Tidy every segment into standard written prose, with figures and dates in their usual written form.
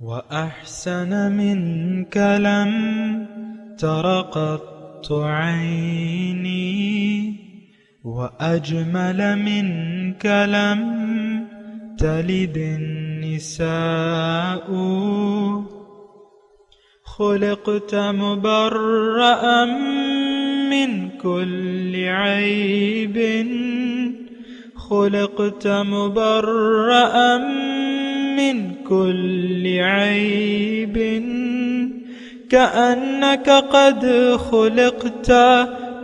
وأحسن منك لم تر قط عيني وأجمل منك لم تلد النساء خلقت مبرأ من كل عيب خلقت مبرأ من كل عيب كأنك قد خلقت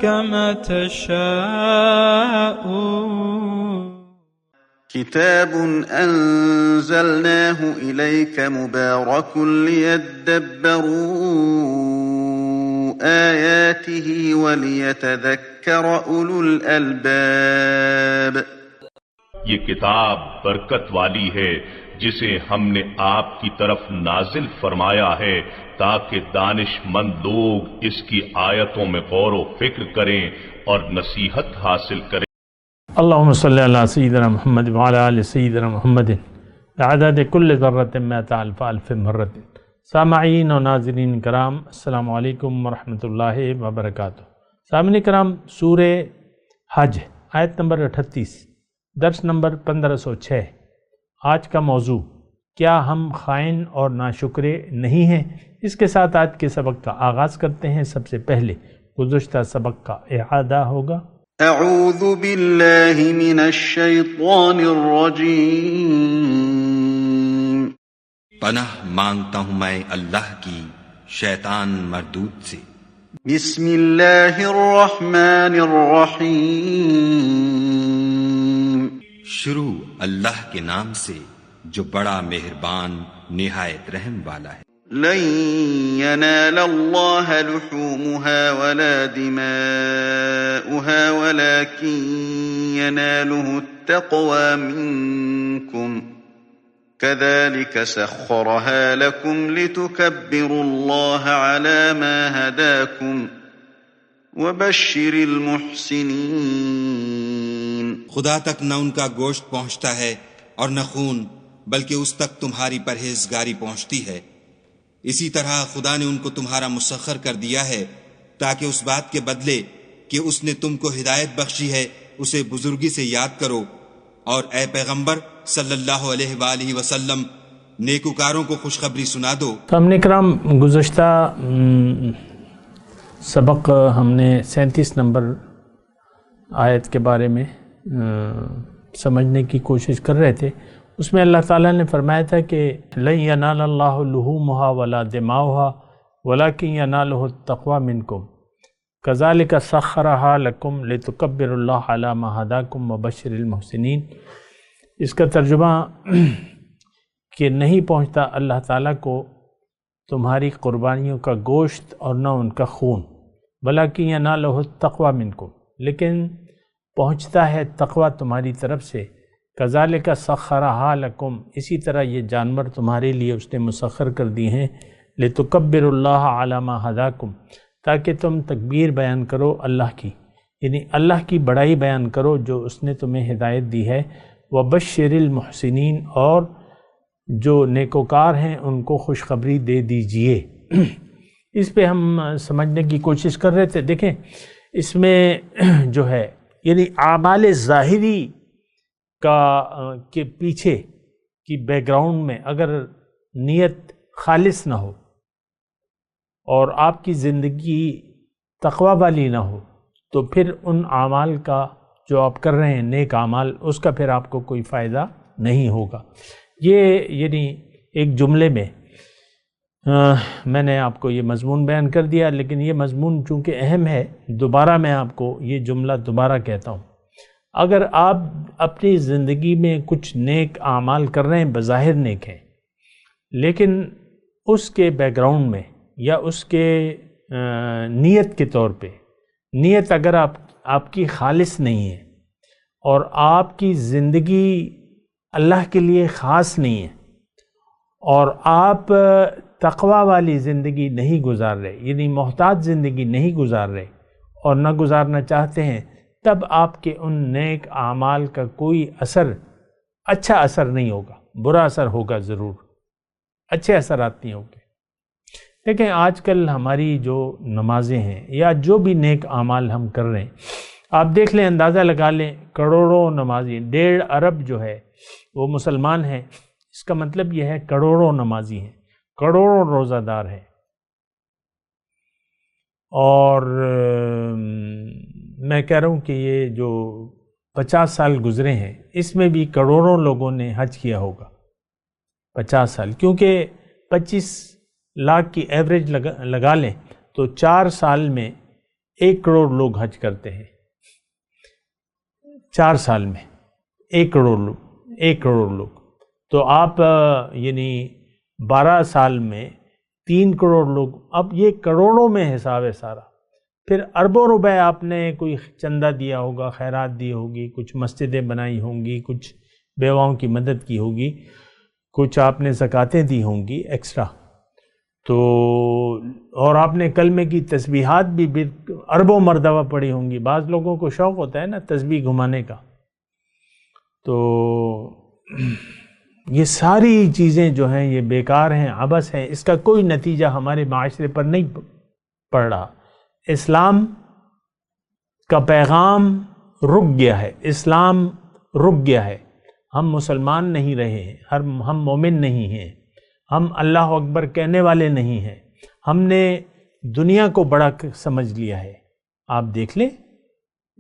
كما تشاء. كتاب أنزلناه إليك مبارك ليدبروا آياته وليتذكر أولو الألباب. یہ کتاب برکت والی ہے جسے ہم نے آپ کی طرف نازل فرمایا ہے تاکہ دانش مند لوگ اس کی آیتوں میں غور و فکر کریں اور نصیحت حاصل کریں. اللہم صلی علی سیدنا محمد وعلی آل سیدنا محمد بعدد کل ذرۃ مئۃ الف الف مرۃ. سامعین و ناظرین کرام، السلام علیکم ورحمۃ اللہ وبرکاتہ. سامعین کرام، سورہ حج آیت نمبر 38، درس نمبر 1506. آج کا موضوع، کیا ہم خائن اور ناشکرے نہیں ہیں؟ اس کے ساتھ آج کے سبق کا آغاز کرتے ہیں. سب سے پہلے گزشتہ سبق کا اعادہ ہوگا. اعوذ باللہ من الشیطان الرجیم. پناہ مانگتا ہوں میں اللہ کی شیطان مردود سے. بسم اللہ الرحمن الرحیم. شروع اللہ کے نام سے جو بڑا مہربان نہایت رحم والا ہے. لن ينال الله لحومها ولا دماؤها ولكن يناله التقوى منكم كذلك سخرها لكم لتكبروا الله على ما هداكم وبشر المحسنين. خدا تک نہ ان کا گوشت پہنچتا ہے اور نہ خون، بلکہ اس تک تمہاری پرہیزگاری پہنچتی ہے. اسی طرح خدا نے ان کو تمہارا مسخر کر دیا ہے تاکہ اس بات کے بدلے کہ اس نے تم کو ہدایت بخشی ہے اسے بزرگی سے یاد کرو، اور اے پیغمبر صلی اللہ علیہ وآلہ وسلم نیکوکاروں کو خوشخبری سنا دو. سامعین کرام، گزشتہ سبق ہم نے 37 نمبر آیت کے بارے میں سمجھنے کی کوشش کر رہے تھے. اس میں اللہ تعالیٰ نے فرمایا تھا کہ لن ینال اللہ لحومها ولا دماؤها ولکن ینالہ التقوی منکم کذالک سخرها لکم لتکبروا اللہ علی ما ہداکم وبشر المحسنین. اس کا ترجمہ کہ نہیں پہنچتا اللہ تعالیٰ کو تمہاری قربانیوں کا گوشت اور نہ ان کا خون، ولکن ینالہ التقوی منکم، لیکن پہنچتا ہے تقوی تمہاری طرف سے. کذالک سخرھا لکم، اسی طرح یہ جانور تمہارے لیے اس نے مسخر کر دی ہیں. لتکبروا اللہ علی ما ہداکم، تاکہ تم تکبیر بیان کرو اللہ کی، یعنی اللہ کی بڑائی بیان کرو جو اس نے تمہیں ہدایت دی ہے. وبشر المحسنین، اور جو نیکوکار ہیں ان کو خوشخبری دے دیجئے. اس پہ ہم سمجھنے کی کوشش کر رہے تھے. دیکھیں اس میں جو ہے یعنی اعمال ظاہری کے پیچھے کی بیک گراؤنڈ میں اگر نیت خالص نہ ہو اور آپ کی زندگی تقوی والی نہ ہو تو پھر ان اعمال کا جو آپ کر رہے ہیں نیک اعمال، اس کا پھر آپ کو کوئی فائدہ نہیں ہوگا. یہ یعنی ایک جملے میں میں نے آپ کو یہ مضمون بیان کر دیا، لیکن یہ مضمون چونکہ اہم ہے دوبارہ میں آپ کو یہ جملہ دوبارہ کہتا ہوں. اگر آپ اپنی زندگی میں کچھ نیک اعمال کر رہے ہیں، بظاہر نیک ہیں، لیکن اس کے بیک گراؤنڈ میں یا اس کے نیت کے طور پہ، نیت اگر آپ کی خالص نہیں ہے اور آپ کی زندگی اللہ کے لیے خاص نہیں ہے اور آپ تقوی والی زندگی نہیں گزار رہے، یعنی محتاط زندگی نہیں گزار رہے اور نہ گزارنا چاہتے ہیں، تب آپ کے ان نیک اعمال کا کوئی اثر، اچھا اثر نہیں ہوگا، برا اثر ہوگا ضرور. اچھے اثرات نہیں ہوں گے۔ دیکھیں آج کل ہماری جو نمازیں ہیں یا جو بھی نیک اعمال ہم کر رہے ہیں، آپ دیکھ لیں، اندازہ لگا لیں، کروڑوں نمازی، 1.5 ارب جو ہے وہ مسلمان ہیں، اس کا مطلب یہ ہے کروڑوں نمازی ہیں، کروڑوں روزہ دار ہیں، اور میں کہہ رہا ہوں کہ یہ جو 50 سال گزرے ہیں اس میں بھی کروڑوں لوگوں نے حج کیا ہوگا، 50 سال، کیونکہ 25 لاکھ کی ایوریج لگا لیں تو 4 سال میں 1 کروڑ لوگ حج کرتے ہیں، 4 سال میں 1 کروڑ لوگ، تو آپ یعنی 12 سال میں 3 کروڑ لوگ، اب یہ کروڑوں میں حساب ہے سارا، پھر اربوں روپے آپ نے کوئی چندہ دیا ہوگا، خیرات دی ہوگی، کچھ مسجدیں بنائی ہوں گی، کچھ بیواؤں کی مدد کی ہوگی، کچھ آپ نے زکاتیں دی ہوں گی ایکسٹرا، تو اور آپ نے کلمے کی تسبیحات بھی اربوں مرتبہ پڑھی ہوں گی۔ بعض لوگوں کو شوق ہوتا ہے نا تسبیح گھمانے کا، تو یہ ساری چیزیں جو ہیں یہ بیکار ہیں، عبث ہیں، اس کا کوئی نتیجہ ہمارے معاشرے پر نہیں پڑ رہا۔ اسلام کا پیغام رک گیا ہے، اسلام رک گیا ہے، ہم مسلمان نہیں رہے ہیں، ہم مومن نہیں ہیں، ہم اللہ اکبر کہنے والے نہیں ہیں، ہم نے دنیا کو بڑا سمجھ لیا ہے۔ آپ دیکھ لیں،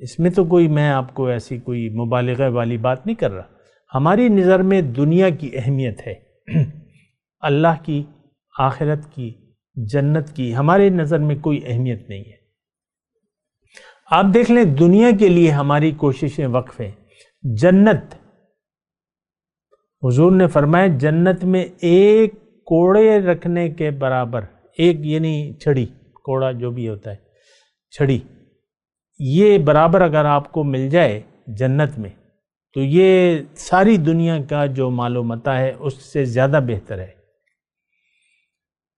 اس میں تو کوئی میں آپ کو ایسی کوئی مبالغہ والی بات نہیں کر رہا، ہماری نظر میں دنیا کی اہمیت ہے، اللہ کی، آخرت کی، جنت کی ہمارے نظر میں کوئی اہمیت نہیں ہے۔ آپ دیکھ لیں دنیا کے لیے ہماری کوششیں وقف ہیں، جنت، حضور نے فرمایا جنت میں 1 کوڑے رکھنے کے برابر، ایک یعنی چھڑی، کوڑا جو بھی ہوتا ہے، چھڑی، یہ برابر اگر آپ کو مل جائے جنت میں تو یہ ساری دنیا کا جو مال و متاع ہے اس سے زیادہ بہتر ہے۔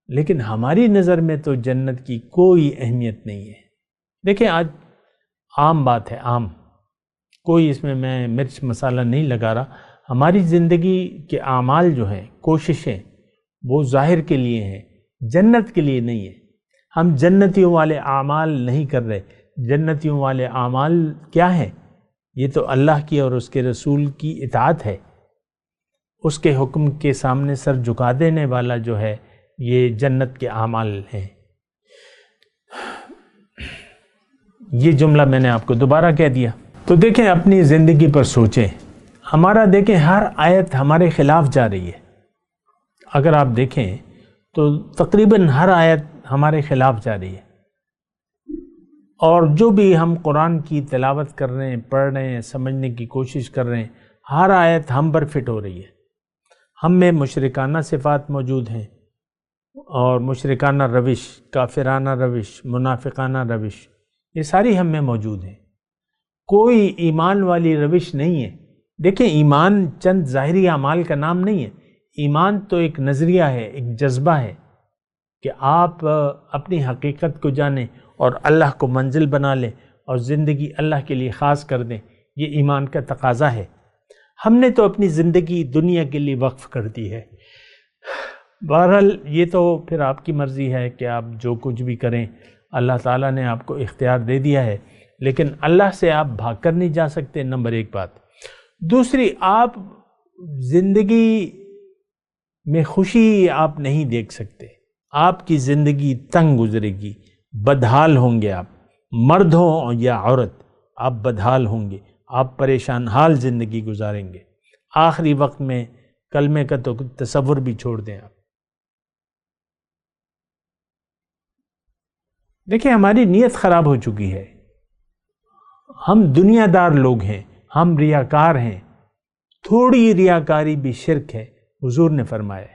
لیکن ہماری نظر میں تو جنت کی کوئی اہمیت نہیں ہے۔ دیکھیں آج عام بات ہے، عام، کوئی اس میں میں مرچ مسالہ نہیں لگا رہا، ہماری زندگی کے اعمال جو ہیں، کوششیں، وہ ظاہر کے لیے ہیں، جنت کے لیے نہیں ہے۔ ہم جنتیوں والے اعمال نہیں کر رہے۔ جنتیوں والے اعمال کیا ہیں؟ یہ تو اللہ کی اور اس کے رسول کی اطاعت ہے، اس کے حکم کے سامنے سر جھکا دینے والا جو ہے، یہ جنت کے اعمال ہیں۔ یہ جملہ میں نے آپ کو دوبارہ کہہ دیا۔ تو دیکھیں اپنی زندگی پر سوچیں، ہمارا دیکھیں ہر آیت ہمارے خلاف جا رہی ہے، اگر آپ دیکھیں تو تقریباً ہر آیت ہمارے خلاف جا رہی ہے، اور جو بھی ہم قرآن کی تلاوت کر رہے ہیں، پڑھ رہے ہیں، سمجھنے کی کوشش کر رہے ہیں، ہر آیت ہم پر فٹ ہو رہی ہے۔ ہم میں مشرکانہ صفات موجود ہیں، اور مشرکانہ روش، کافرانہ روش، منافقانہ روش، یہ ساری ہم میں موجود ہیں۔ کوئی ایمان والی روش نہیں ہے۔ دیکھیں ایمان چند ظاہری اعمال کا نام نہیں ہے، ایمان تو ایک نظریہ ہے، ایک جذبہ ہے کہ آپ اپنی حقیقت کو جانیں اور اللہ کو منزل بنا لیں اور زندگی اللہ کے لیے خاص کر دیں، یہ ایمان کا تقاضا ہے۔ ہم نے تو اپنی زندگی دنیا کے لیے وقف کر دی ہے۔ بہرحال یہ تو پھر آپ کی مرضی ہے کہ آپ جو کچھ بھی کریں، اللہ تعالیٰ نے آپ کو اختیار دے دیا ہے، لیکن اللہ سے آپ بھاگ کر نہیں جا سکتے، نمبر 1 بات۔ دوسری، آپ زندگی میں خوشی آپ نہیں دیکھ سکتے، آپ کی زندگی تنگ گزرے گی، بدحال ہوں گے، آپ مرد ہوں یا عورت، آپ بدحال ہوں گے، آپ پریشان حال زندگی گزاریں گے، آخری وقت میں کلمے کا تو تصور بھی چھوڑ دیں آپ۔ دیکھیں ہماری نیت خراب ہو چکی ہے، ہم دنیا دار لوگ ہیں، ہم ریاکار ہیں، تھوڑی ریاکاری بھی شرک ہے، حضور نے فرمایا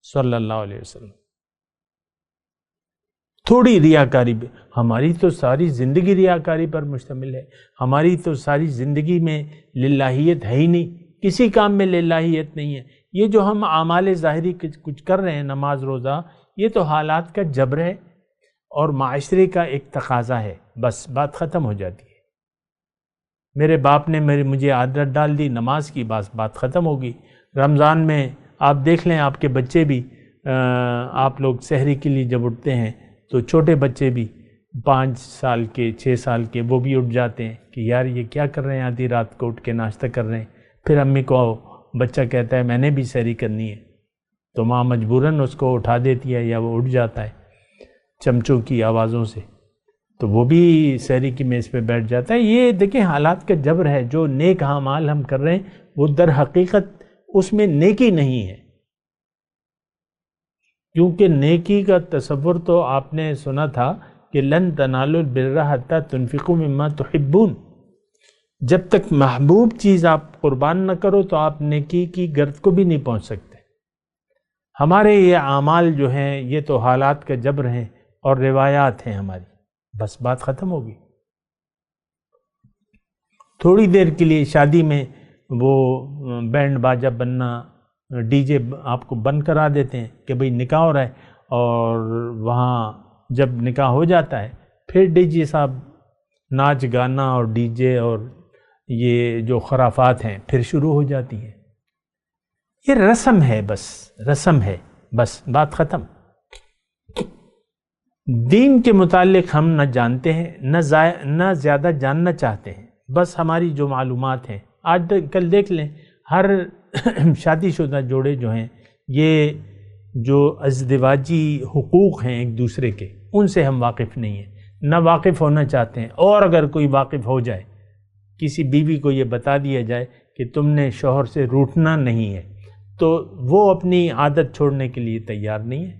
صلی اللہ علیہ وسلم، تھوڑی ریاکاری بھی۔ ہماری تو ساری زندگی ریاکاری پر مشتمل ہے، ہماری تو ساری زندگی میں للہیت ہے ہی نہیں، کسی کام میں للہیت نہیں ہے۔ یہ جو ہم اعمال ظاہری کچھ کر رہے ہیں، نماز روزہ، یہ تو حالات کا جبر ہے اور معاشرے کا ایک تقاضا ہے، بس بات ختم ہو جاتی ہے۔ میرے باپ نے مجھے عادت ڈال دی نماز کی، بات ختم ہوگی۔ رمضان میں آپ دیکھ لیں، آپ کے بچے بھی آپ لوگ سحری کے لیے جب اٹھتے ہیں تو چھوٹے بچے بھی 5 سال کے 6 سال کے وہ بھی اٹھ جاتے ہیں کہ یار یہ کیا کر رہے ہیں، آدھی رات کو اٹھ کے ناشتہ کر رہے ہیں. پھر امی کو بچہ کہتا ہے میں نے بھی سحری کرنی ہے، تو ماں مجبوراً اس کو اٹھا دیتی ہے یا وہ اٹھ جاتا ہے چمچوں کی آوازوں سے، تو وہ بھی سحری کی میز پہ بیٹھ جاتا ہے. یہ دیکھیں حالات کا جبر ہے. جو نیک اعمال ہم کر رہے ہیں وہ در حقیقت اس میں نیکی نہیں ہے، کیونکہ نیکی کا تصور تو آپ نے سنا تھا کہ لن تنالوا البر حتی تنفقوا مما تحبون. جب تک محبوب چیز آپ قربان نہ کرو تو آپ نیکی کی گرد کو بھی نہیں پہنچ سکتے. ہمارے یہ اعمال جو ہیں یہ تو حالات کا جبر ہیں اور روایات ہیں ہماری، بس بات ختم ہوگی. تھوڑی دیر کے لیے شادی میں وہ بینڈ باجا بننا، ڈی جے آپ کو بند کرا دیتے ہیں کہ بھئی نکاح ہو رہا ہے، اور وہاں جب نکاح ہو جاتا ہے پھر ڈی جے صاحب ناچ گانا اور ڈی جے اور یہ جو خرافات ہیں پھر شروع ہو جاتی ہیں. یہ رسم ہے، بس رسم ہے، بس بات ختم. دین کے متعلق ہم نہ جانتے ہیں نہ زیادہ جاننا چاہتے ہیں. بس ہماری جو معلومات ہیں آج کل دیکھ لیں، ہر شادی شدہ جوڑے جو ہیں یہ جو ازدواجی حقوق ہیں ایک دوسرے کے، ان سے ہم واقف نہیں ہیں، نہ واقف ہونا چاہتے ہیں. اور اگر کوئی واقف ہو جائے، کسی بیوی کو یہ بتا دیا جائے کہ تم نے شوہر سے روٹنا نہیں ہے، تو وہ اپنی عادت چھوڑنے کے لیے تیار نہیں ہے.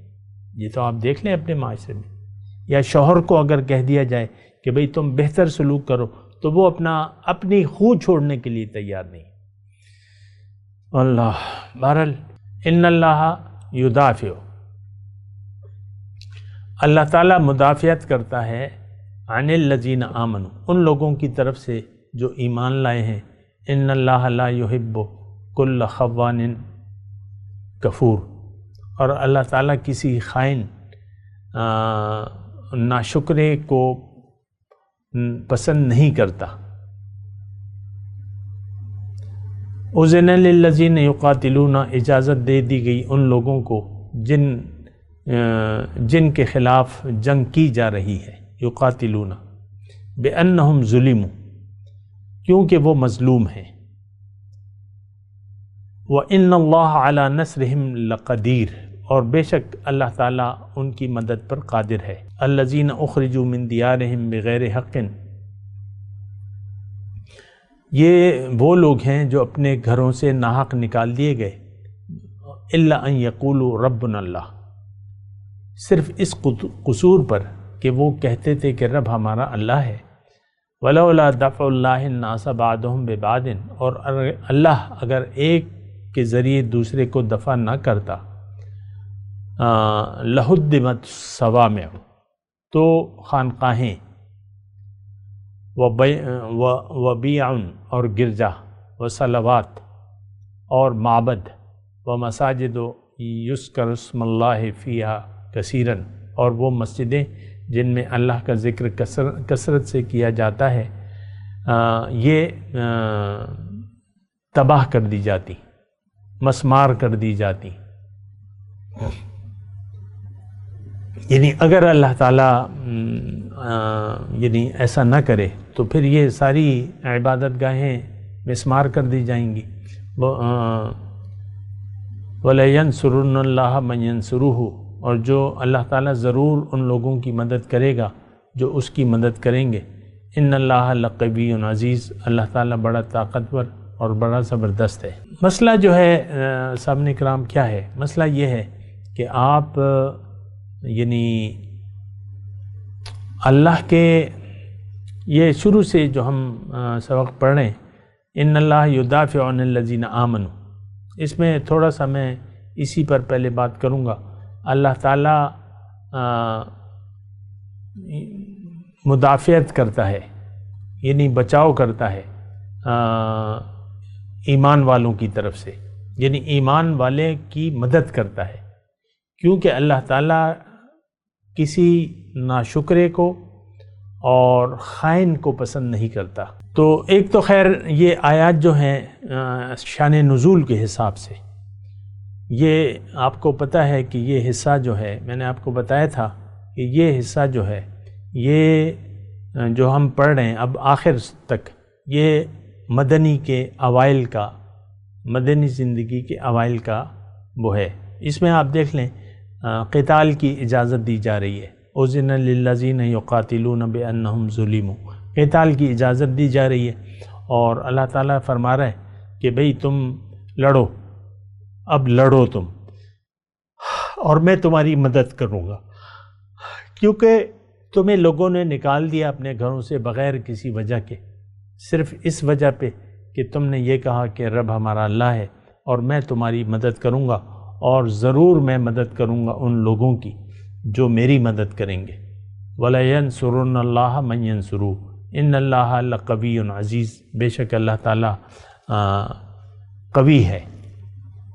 یہ تو آپ دیکھ لیں اپنے معاشرے میں. یا شوہر کو اگر کہہ دیا جائے کہ بھئی تم بہتر سلوک کرو، تو وہ اپنی خو چھوڑنے کے لیے تیار نہیں. اللہ بہرحال ان اللہ یدافع، اللہ تعالیٰ مدافعت کرتا ہے عن الذین آمنوا، ان لوگوں کی طرف سے جو ایمان لائے ہیں. ان اللہ لا یحب کل خوان کفور، اور اللہ تعالیٰ کسی خائن ناشکرے کو پسند نہیں کرتا. اذن للذین یقاتلون، اجازت دے دی گئی ان لوگوں کو جن کے خلاف جنگ کی جا رہی ہے. یقاتلون بأنہم ظلموا، کیونکہ وہ مظلوم ہیں. وَإِنَّ اللَّهَ عَلَى نَصْرِهِمْ لَقَدِيرٌ، اور بے شک اللہ تعالیٰ ان کی مدد پر قادر ہے. الَّذِينَ أُخْرِجُوا مِن دِيَارِهِمْ بِغَيْرِ حَقٍ، یہ وہ لوگ ہیں جو اپنے گھروں سے ناحق نکال دیے گئے. إِلَّا أَن يَقُولُوا رَبُّنَا اللَّهُ، صرف اس قصور پر کہ وہ کہتے تھے کہ رب ہمارا اللہ ہے. وَلَوْلَا دَفْعُ اللَّهِ النَّاسَ بَعْضَهُمْ بِبَعْضٍ، اور اللہ اگر ایک کے ذریعے دوسرے کو دفع نہ کرتا، لَهُدِّمَتْ صَوَامِعُ، تو خانقاہیں، وَبِيَعٌ اور گرجا، وَصَلَوَاتٌ اور معبد، وَمَسَاجِدُ يُذْكَرُ اسْمُ اللَّهِ فِيهَا كَثِيرًا، اور وہ مسجدیں جن میں اللہ کا ذکر کثرت سے کیا جاتا ہے، یہ تباہ کر دی جاتی، مسمار کر دی جاتی. یعنی اگر اللہ تعالیٰ یعنی ایسا نہ کرے تو پھر یہ ساری عبادت گاہیں مسمار کر دی جائیں گی. وَلَيَنْصُرُنَّ اللَّهَ مَنْ يَنْصُرُهُ، اور جو اللہ تعالیٰ ضرور ان لوگوں کی مدد کرے گا جو اس کی مدد کریں گے. ان اللہ لقوی عزیز، اللہ تعالیٰ بڑا طاقتور اور بڑا زبردست ہے. مسئلہ جو ہے سامعین کرام کیا ہے؟ مسئلہ یہ ہے کہ آپ یعنی اللہ کے یہ شروع سے جو ہم سبق پڑھ رہے ہیں، ان اللہ یدافع عن الذین آمنوا، اس میں تھوڑا سا میں اسی پر پہلے بات کروں گا. اللہ تعالیٰ مدافعت کرتا ہے، یعنی بچاؤ کرتا ہے ایمان والوں کی طرف سے، یعنی ایمان والے کی مدد کرتا ہے، کیونکہ اللہ تعالیٰ کسی ناشکرے کو اور خائن کو پسند نہیں کرتا. تو ایک تو خیر یہ آیات جو ہیں شان نزول کے حساب سے، یہ آپ کو پتہ ہے کہ یہ حصہ جو ہے، میں نے آپ کو بتایا تھا کہ یہ حصہ جو ہے، یہ جو ہم پڑھ رہے ہیں اب آخر تک، یہ مدنی کے اوائل کا، مدنی زندگی کے اوائل کا وہ ہے۔ اس میں آپ دیکھ لیں قتال کی اجازت دی جا رہی ہے، اذن للذین یقاتلون بانہم ظلموا، قتال کی اجازت دی جا رہی ہے، اور اللہ تعالیٰ فرما رہا ہے کہ بھئی تم لڑو، اب لڑو تم، اور میں تمہاری مدد کروں گا، کیونکہ تمہیں لوگوں نے نکال دیا اپنے گھروں سے بغیر کسی وجہ کے، صرف اس وجہ پہ کہ تم نے یہ کہا کہ رب ہمارا اللہ ہے اور میں تمہاری مدد کروں گا، اور ضرور میں مدد کروں گا ان لوگوں کی جو میری مدد کریں گے۔ وَلَيَنْصُرُنَّ اللَّهَ مَنْ يَنْصُرُهُ إِنَّ اللَّهَ لَقَوِيٌّ عَزِيزٌ، بے شک اللہ تعالیٰ قوی ہے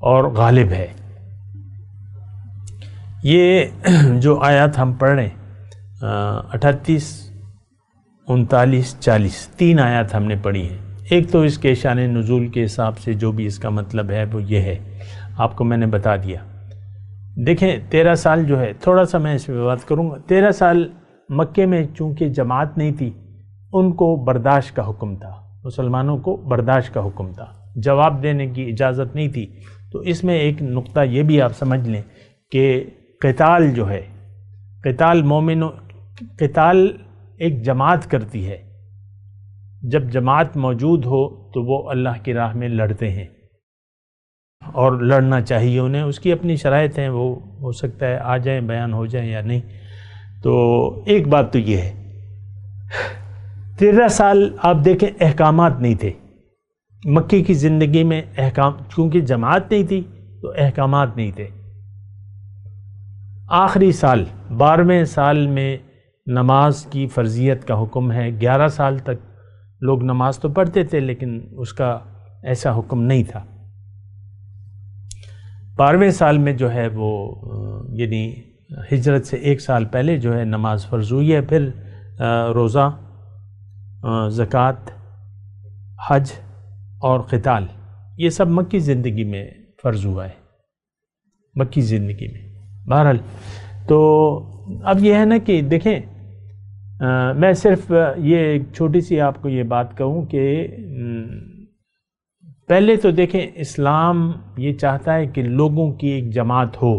اور غالب ہے۔ یہ جو آیات ہم پڑھ رہے ہیں 38، 39، 40، 3 آیات ہم نے پڑھی ہیں۔ ایک تو اس کے شان نزول کے حساب سے جو بھی اس کا مطلب ہے وہ یہ ہے، آپ کو میں نے بتا دیا۔ دیکھیں 13 سال جو ہے، تھوڑا سا میں اس پہ بات کروں گا۔ 13 سال مکے میں چونکہ جماعت نہیں تھی، ان کو برداشت کا حکم تھا، مسلمانوں کو برداشت کا حکم تھا، جواب دینے کی اجازت نہیں تھی۔ تو اس میں ایک نقطہ یہ بھی آپ سمجھ لیں کہ قتال جو ہے، قتال مومنوں، قتال ایک جماعت کرتی ہے، جب جماعت موجود ہو تو وہ اللہ کی راہ میں لڑتے ہیں، اور لڑنا چاہیے انہیں، اس کی اپنی شرائط ہیں، وہ ہو سکتا ہے آ جائیں، بیان ہو جائیں یا نہیں۔ تو ایک بات تو یہ ہے 13 سال آپ دیکھیں احکامات نہیں تھے مکی کی زندگی میں، احکام کیونکہ جماعت نہیں تھی تو احکامات نہیں تھے۔ آخری سال 12ویں سال میں نماز کی فرضیت کا حکم ہے۔ 11 سال تک لوگ نماز تو پڑھتے تھے لیکن اس کا ایسا حکم نہیں تھا۔ 12ویں سال میں جو ہے وہ یعنی ہجرت سے 1 سال پہلے جو ہے نماز فرض ہوئی ہے، پھر روزہ، زکوٰۃ، حج اور قتال، یہ سب مکی زندگی میں فرض ہوا ہے، مکی زندگی میں۔ بہرحال تو اب یہ ہے نا کہ دیکھیں میں صرف یہ ایک چھوٹی سی آپ کو یہ بات کہوں کہ پہلے تو دیکھیں اسلام یہ چاہتا ہے کہ لوگوں کی ایک جماعت ہو،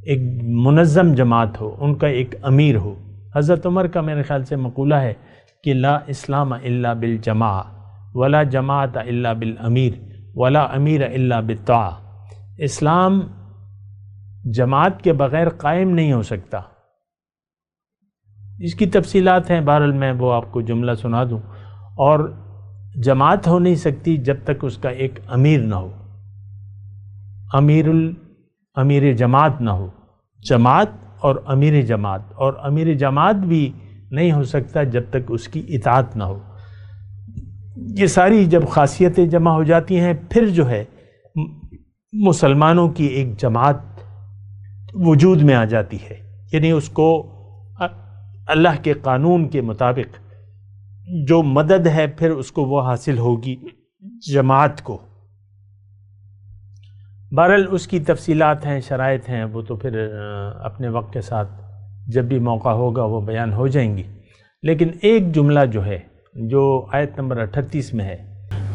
ایک منظم جماعت ہو، ان کا ایک امیر ہو۔ حضرت عمر کا میرے خیال سے مقولہ ہے کہ لا اسلام الا بالجماع ولا جماعت الا بالامیر ولا امیر الا بالطاعہ، اسلام جماعت کے بغیر قائم نہیں ہو سکتا۔ اس کی تفصیلات ہیں، بہرحال میں وہ آپ کو جملہ سنا دوں۔ اور جماعت ہو نہیں سکتی جب تک اس کا ایک امیر نہ ہو، امیر جماعت نہ ہو، جماعت اور امیر جماعت، اور امیر جماعت بھی نہیں ہو سکتا جب تک اس کی اطاعت نہ ہو۔ یہ ساری جب خاصیتیں جمع ہو جاتی ہیں پھر جو ہے مسلمانوں کی ایک جماعت وجود میں آ جاتی ہے، یعنی اس کو اللہ کے قانون کے مطابق جو مدد ہے پھر اس کو وہ حاصل ہوگی جماعت کو۔ بہرحال اس کی تفصیلات ہیں، شرائط ہیں، وہ تو پھر اپنے وقت کے ساتھ جب بھی موقع ہوگا وہ بیان ہو جائیں گی۔ لیکن ایک جملہ جو ہے جو آیت نمبر 38 میں ہے،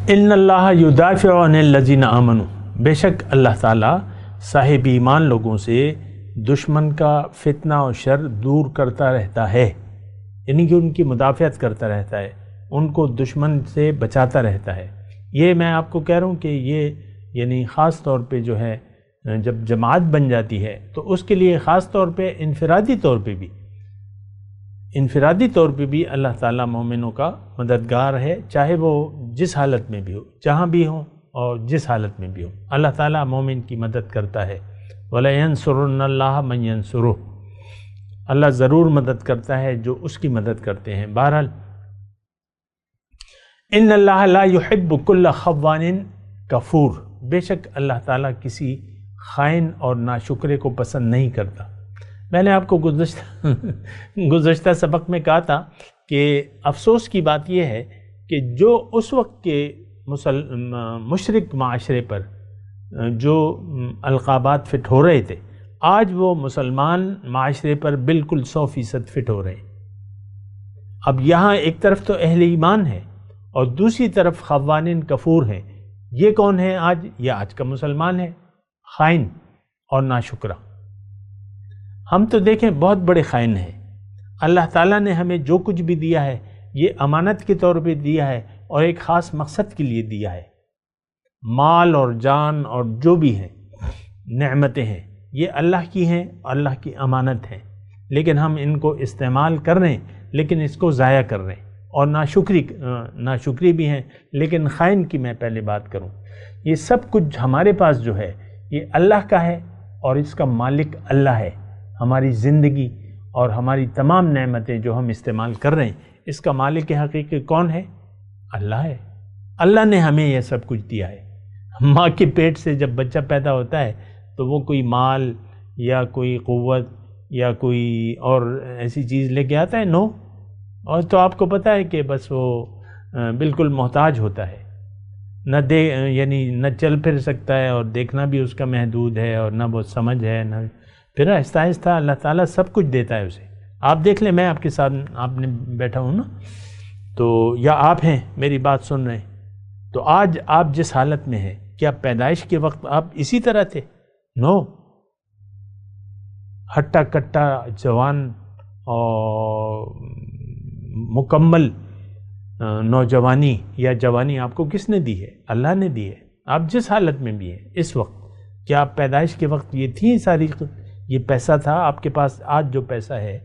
ان اللہ یدافع عن الذین آمنوا، بے شک اللہ تعالیٰ صاحب ایمان لوگوں سے دشمن کا فتنہ و شر دور کرتا رہتا ہے، یعنی کہ ان کی مدافعت کرتا رہتا ہے، ان کو دشمن سے بچاتا رہتا ہے۔ یہ میں آپ کو کہہ رہا ہوں کہ یہ یعنی خاص طور پہ جو ہے جب جماعت بن جاتی ہے تو اس کے لیے خاص طور پہ انفرادی طور پہ بھی اللہ تعالیٰ مومنوں کا مددگار ہے، چاہے وہ جس حالت میں بھی ہو، جہاں بھی ہوں اور جس حالت میں بھی ہو، اللہ تعالیٰ مومن کی مدد کرتا ہے۔ وَلَيَنْصُرُنَّ اللَّهَ مَنْ يَنْصُرُهُ، اللہ ضرور مدد کرتا ہے جو اس کی مدد کرتے ہیں۔ بہرحال ان اللہ لا يحب كل خوان کفور، بے شک اللہ تعالیٰ کسی خائن اور ناشکرے کو پسند نہیں کرتا۔ میں نے آپ کو گزشتہ سبق میں کہا تھا کہ افسوس کی بات یہ ہے کہ جو اس وقت کے مشرک معاشرے پر جو القابات فٹ ہو رہے تھے، آج وہ مسلمان معاشرے پر بالکل 100% فٹ ہو رہے ہیں۔ اب یہاں ایک طرف تو اہل ایمان ہے اور دوسری طرف خوانین کفور ہیں۔ یہ کون ہے آج؟ یہ آج کا مسلمان ہے، خائن اور ناشکرہ۔ ہم تو دیکھیں بہت بڑے خائن ہیں۔ اللہ تعالیٰ نے ہمیں جو کچھ بھی دیا ہے یہ امانت کے طور پہ دیا ہے اور ایک خاص مقصد کے لیے دیا ہے۔ مال اور جان اور جو بھی ہیں نعمتیں ہیں، یہ اللہ کی ہیں، اللہ کی امانت ہیں، لیکن ہم ان کو استعمال کر رہے ہیں لیکن اس کو ضائع کر رہے ہیں، اور ناشکری بھی ہیں۔ لیکن خائن کی میں پہلے بات کروں، یہ سب کچھ ہمارے پاس جو ہے یہ اللہ کا ہے اور اس کا مالک اللہ ہے۔ ہماری زندگی اور ہماری تمام نعمتیں جو ہم استعمال کر رہے ہیں، اس کا مالک حقیقی کون ہے؟ اللہ ہے۔ اللہ نے ہمیں یہ سب کچھ دیا ہے۔ ماں کے پیٹ سے جب بچہ پیدا ہوتا ہے تو وہ کوئی مال یا کوئی قوت یا کوئی اور ایسی چیز لے کے آتا ہے؟ نو۔ اور تو آپ کو پتہ ہے کہ بس وہ بالکل محتاج ہوتا ہے، یعنی نہ چل پھر سکتا ہے اور دیکھنا بھی اس کا محدود ہے اور نہ وہ سمجھ ہے، نہ پھر آہستہ آہستہ اللہ تعالیٰ سب کچھ دیتا ہے اسے۔ آپ دیکھ لیں، میں آپ کے ساتھ آپ نے بیٹھا ہوں نا، تو یا آپ ہیں میری بات سن رہے ہیں، تو آج آپ جس حالت میں ہیں، کیا پیدائش کے وقت آپ اسی طرح تھے؟ نو۔ ہٹا کٹا جوان اور مکمل نوجوانی یا جوانی آپ کو کس نے دی ہے؟ اللہ نے دی ہے۔ آپ جس حالت میں بھی ہیں اس وقت، کیا آپ پیدائش کے وقت یہ تھی ساری، یہ پیسہ تھا آپ کے پاس؟ آج جو پیسہ ہے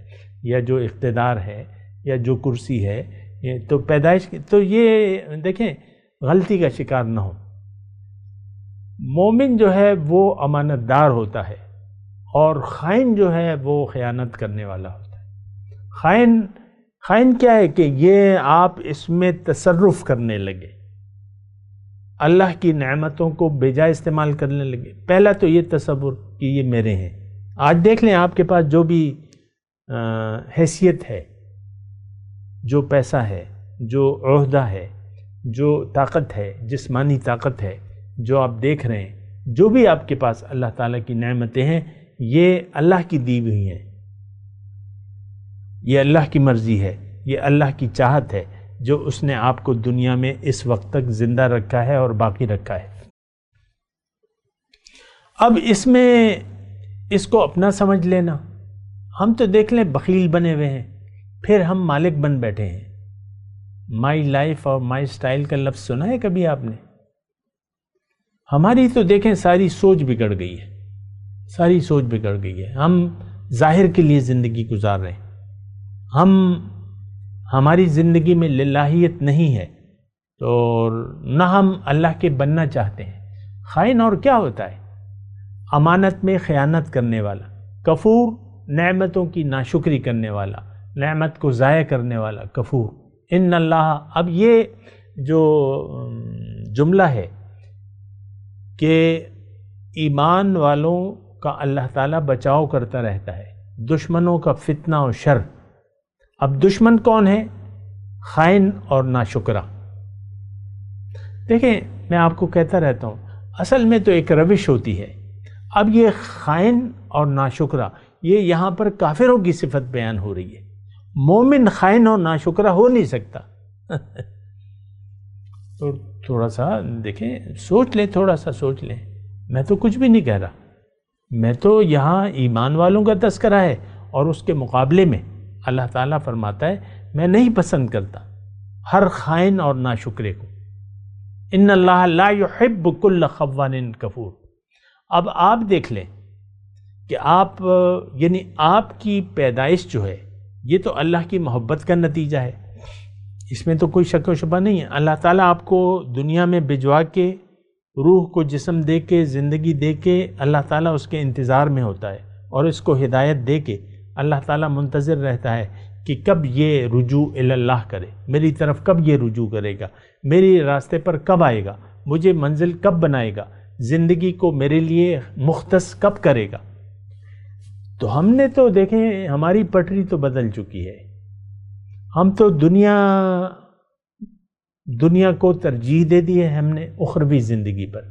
یا جو اقتدار ہے یا جو کرسی ہے، یہ تو پیدائش کی، تو یہ دیکھیں غلطی کا شکار نہ ہو۔ مومن جو ہے وہ امانت دار ہوتا ہے اور خائن جو ہے وہ خیانت کرنے والا ہوتا ہے۔ خائن کیا ہے کہ یہ آپ اس میں تصرف کرنے لگے، اللہ کی نعمتوں کو بے جا استعمال کرنے لگے۔ پہلا تو یہ تصور کہ یہ میرے ہیں۔ آج دیکھ لیں آپ کے پاس جو بھی حیثیت ہے، جو پیسہ ہے، جو عہدہ ہے، جو طاقت ہے، جسمانی طاقت ہے، جو آپ دیکھ رہے ہیں، جو بھی آپ کے پاس اللہ تعالیٰ کی نعمتیں ہیں، یہ اللہ کی دی ہوئی ہیں، یہ اللہ کی مرضی ہے، یہ اللہ کی چاہت ہے جو اس نے آپ کو دنیا میں اس وقت تک زندہ رکھا ہے اور باقی رکھا ہے۔ اب اس میں اس کو اپنا سمجھ لینا، ہم تو دیکھ لیں بخیل بنے ہوئے ہیں، پھر ہم مالک بن بیٹھے ہیں۔ مائی لائف اور مائی سٹائل کا لفظ سنا ہے کبھی آپ نے؟ ہماری تو دیکھیں ساری سوچ بگڑ گئی ہے، ساری سوچ بگڑ گئی ہے۔ ہم ظاہر کے لیے زندگی گزار رہے ہیں، ہماری زندگی میں للہیت نہیں ہے، تو نہ ہم اللہ کے بننا چاہتے ہیں۔ خائن اور کیا ہوتا ہے؟ امانت میں خیانت کرنے والا، کفور نعمتوں کی ناشکری کرنے والا، نعمت کو ضائع کرنے والا، کفور۔ ان اللہ، اب یہ جو جملہ ہے کہ ایمان والوں کا اللہ تعالیٰ بچاؤ کرتا رہتا ہے دشمنوں کا فتنہ و شر۔ اب دشمن کون ہے؟ خائن اور ناشکرہ۔ دیکھیں میں آپ کو کہتا رہتا ہوں، اصل میں تو ایک روش ہوتی ہے۔ اب یہ خائن اور ناشکرہ، یہ یہاں پر کافروں کی صفت بیان ہو رہی ہے۔ مومن خائن اور ناشکرہ ہو نہیں سکتا۔ تو تھوڑا سا دیکھیں، سوچ لیں، تھوڑا سا سوچ لیں۔ میں تو کچھ بھی نہیں کہہ رہا، میں تو یہاں ایمان والوں کا تذکرہ ہے، اور اس کے مقابلے میں اللہ تعالیٰ فرماتا ہے میں نہیں پسند کرتا ہر خائن اور ناشکرے کو۔ ان اللہ لا يحب كل خوان کفور۔ اب آپ دیکھ لیں کہ آپ یعنی آپ کی پیدائش جو ہے یہ تو اللہ کی محبت کا نتیجہ ہے، اس میں تو کوئی شک و شبہ نہیں ہے۔ اللہ تعالیٰ آپ کو دنیا میں بھجوا کے، روح کو جسم دے کے، زندگی دے کے، اللہ تعالیٰ اس کے انتظار میں ہوتا ہے، اور اس کو ہدایت دے کے اللہ تعالیٰ منتظر رہتا ہے کہ کب یہ رجوع اللہ کرے، میری طرف کب یہ رجوع کرے گا، میری راستے پر کب آئے گا، مجھے منزل کب بنائے گا، زندگی کو میرے لیے مختص کب کرے گا۔ تو ہم نے تو دیکھیں ہماری پٹری تو بدل چکی ہے، ہم تو دنیا کو ترجیح دے دی ہے ہم نے اخروی زندگی پر،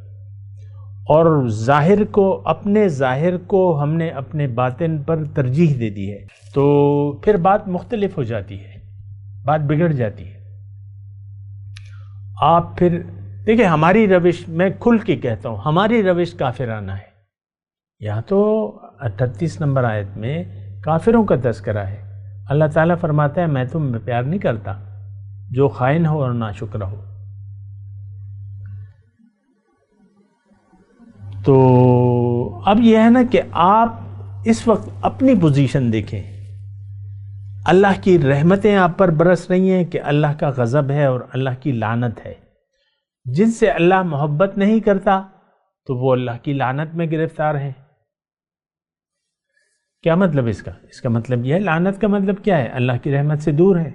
اور ظاہر کو، اپنے ظاہر کو ہم نے اپنے باطن پر ترجیح دے دی ہے، تو پھر بات مختلف ہو جاتی ہے، بات بگڑ جاتی ہے۔ آپ پھر دیکھیں ہماری روش، میں کھل کے کہتا ہوں، ہماری روش کافرانہ ہے۔ یہاں تو 38 نمبر آیت میں کافروں کا تذکرہ ہے۔ اللہ تعالیٰ فرماتا ہے میں تم میں پیار نہیں کرتا جو خائن ہو اور ناشکر ہو۔ تو اب یہ ہے نا کہ آپ اس وقت اپنی پوزیشن دیکھیں، اللہ کی رحمتیں آپ پر برس رہی ہیں کہ اللہ کا غضب ہے اور اللہ کی لعنت ہے۔ جن سے اللہ محبت نہیں کرتا تو وہ اللہ کی لعنت میں گرفتار ہے۔ کیا مطلب اس کا؟ اس کا مطلب یہ ہے، لعنت کا مطلب کیا ہے؟ اللہ کی رحمت سے دور ہے۔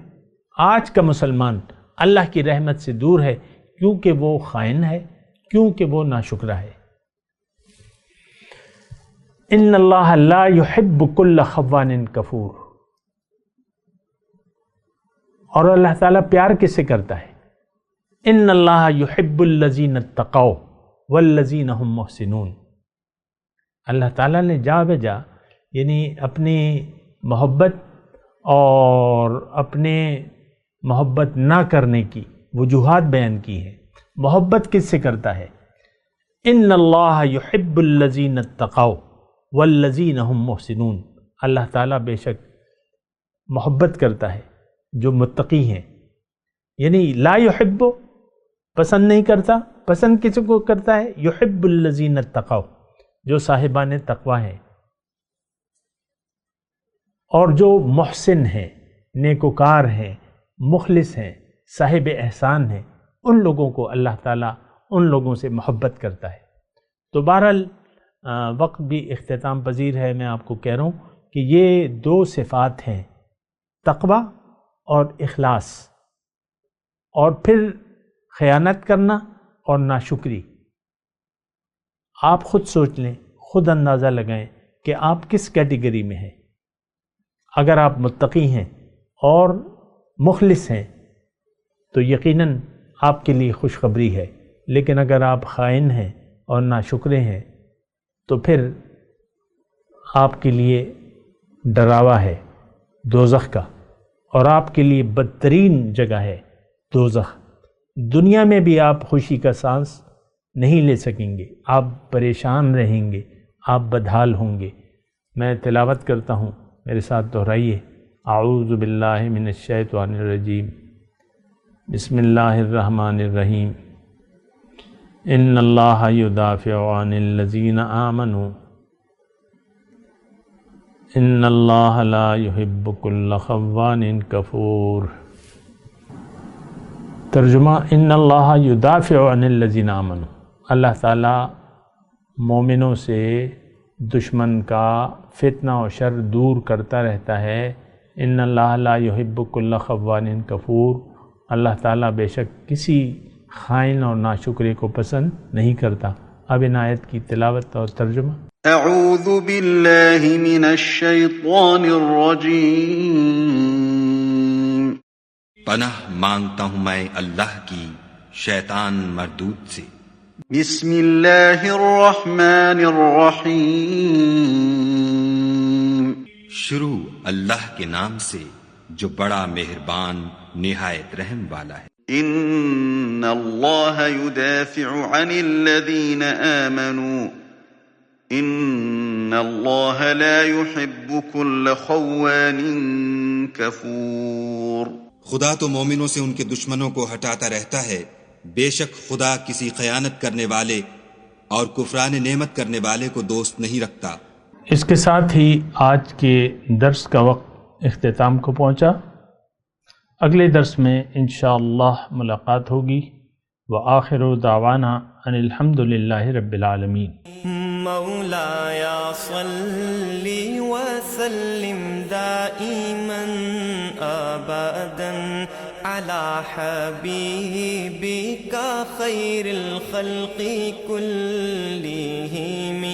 آج کا مسلمان اللہ کی رحمت سے دور ہے کیونکہ وہ خائن ہے، کیونکہ وہ ناشکرہ ہے۔ ان اللہ لا يحب كل خوان کفور، اور اللہ تعالیٰ پیار کس سے کرتا ہے؟ ان اللہ يحب الذین اتقوا والذین هم محسنون۔ اللہ تعالیٰ نے جا بجا یعنی اپنی محبت اور اپنے محبت نہ کرنے کی وجوہات بیان کی ہے۔ محبت کس سے کرتا ہے؟ ان اللہ يحب الذین اتقوا والذین هم محسنون۔ اللہ تعالیٰ بے شک محبت کرتا ہے جو متقی ہیں، یعنی لا يحب پسند نہیں کرتا، پسند کس کو کرتا ہے؟ يحب الذین اتقوا، جو صاحبان تقوی ہیں اور جو محسن ہیں، نیکوکار ہیں، مخلص ہیں، صاحب احسان ہیں، ان لوگوں کو اللہ تعالیٰ ان لوگوں سے محبت کرتا ہے۔ تو بہرحال وقت بھی اختتام پذیر ہے، میں آپ کو کہہ رہا ہوں کہ یہ دو صفات ہیں، تقوی اور اخلاص، اور پھر خیانت کرنا اور ناشکری۔ آپ خود سوچ لیں، خود اندازہ لگائیں کہ آپ کس کیٹیگری میں ہیں۔ اگر آپ متقی ہیں اور مخلص ہیں تو یقیناً آپ کے لیے خوشخبری ہے، لیکن اگر آپ خائن ہیں اور ناشکرے ہیں تو پھر آپ کے لیے ڈراوا ہے دوزخ کا، اور آپ کے لیے بدترین جگہ ہے دوزخ۔ دنیا میں بھی آپ خوشی کا سانس نہیں لے سکیں گے، آپ پریشان رہیں گے، آپ بدحال ہوں گے۔ میں تلاوت کرتا ہوں، میرے ساتھ دہرائیے۔ اعوذ باللہ من الشیطان الرجیم، بسم اللہ الرحمن الرحیم۔ ان اللہ یدافع عن الذین آمنوا ان اللہ لا يحب كل خوان کفور۔ ترجمہ، ان اللہ یدافع عن الذین آمنوا، اللہ تعالیٰ مومنوں سے دشمن کا فتنہ و شر دور کرتا رہتا ہے۔ ان اللہ لا يحب كل خوان کفور، اللہ تعالیٰ بے شک کسی خائن اور ناشکری کو پسند نہیں کرتا۔ اب ان آیت کی تلاوت اور ترجمہ۔ اعوذ باللہ من الشیطان الرجیم، پناہ مانگتا ہوں میں اللہ کی شیطان مردود سے۔ بسم اللہ الرحمن الرحیم، شروع اللہ کے نام سے جو بڑا مہربان نہایت رحم والا ہے۔ ان اللہ یدافع عن الذین آمنوا ان اللہ لا يحب كل خوان کفور۔ خدا تو مومنوں سے ان کے دشمنوں کو ہٹاتا رہتا ہے، بے شک خدا کسی خیانت کرنے والے اور کفران نعمت کرنے والے کو دوست نہیں رکھتا۔ اس کے ساتھ ہی آج کے درس کا وقت اختتام کو پہنچا۔ اگلے درس میں انشاءاللہ ملاقات ہوگی۔ وآخر دعوانا ان الحمد للہ رب العالمین۔ مولاي صل وسلم دائما أبدا على حبيبك خير الخلق كلهم